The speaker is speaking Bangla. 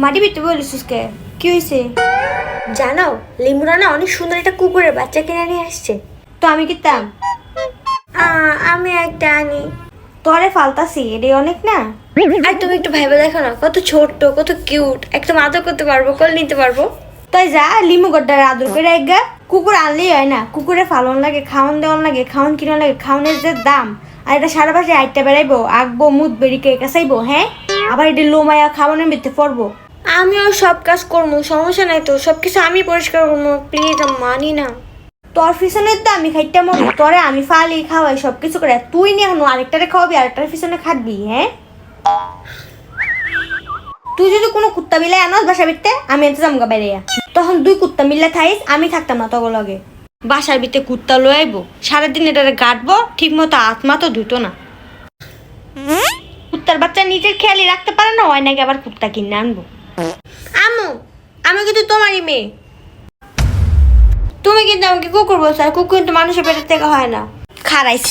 মাটি পিতে বলিস কে? কি হয়েছে? জানো লিমুরা না অনেক সুন্দর একটা কুকুরের বাচ্চা কিনে নিয়ে আসছে। তো আমি কিতাম আমি একটা আনি। তোরে ফালতাছি, এটা অনেক না? আর তুমি একটু ভাইবা দেখো না, কত ছোট্ট, কত কিউট, একদম আদর করতে পারবো, কোলে নিতে পারবো। তাই যা লিমু গড্ডার আদর করে একগা। কুকুর আনলেই হয় না, কুকুরে ফালন লাগে, খাওয়ান দেওয়ান লাগে, খাওয়ান কিনা লাগে, খাওয়ানের যে দাম। আর এটা সারা পাশে আইটা বেড়াইবো, আঁকবো, মুদ বেরিকে কাছাইবো, হ্যাঁ? আবার এটা লোমায়া খাওয়ানোর ভিতরে পড়বো। আমিও সব কাজ করবো, সমস্যা নাই তো, সবকিছু আমি পরিষ্কার করবো, প্লিজ মানি না। তোর পিছনে তো আমি খাইতে মরি, তোরে আমি ফালি খাওয়াই সব কিছু করে, তুই নিয়ে এখন আরেকটারে খাওয়াবি, আরেকটার পিছনে খাটবি, হ্যাঁ? তুই যদি কোনো কুত্তা বিলাই আনস বাসা বিতে, আমি এত যামগা বাইরে তখন দুই কুত্তা মিললে থাইস, আমি থাকতাম না তগো লগে। বাসার ভিতরে কুত্তা লয়ে আইবো, সারাদিন এটারে গাটবো, ঠিক মতো আত্মা তো ধুতো না। কুত্তার বাচ্চা নিজের খেয়ালই রাখতে পারে না, হয় নাকি আবার কুত্তা কিনে আনবো। আম্মু, আমি কিন্তু তোমারই মেয়ে। তুমি কিন্তু আমাকে কুকুর বলছো, আর কুকুর কিন্তু মানুষের পেটের থেকে হয় না। খারাইস।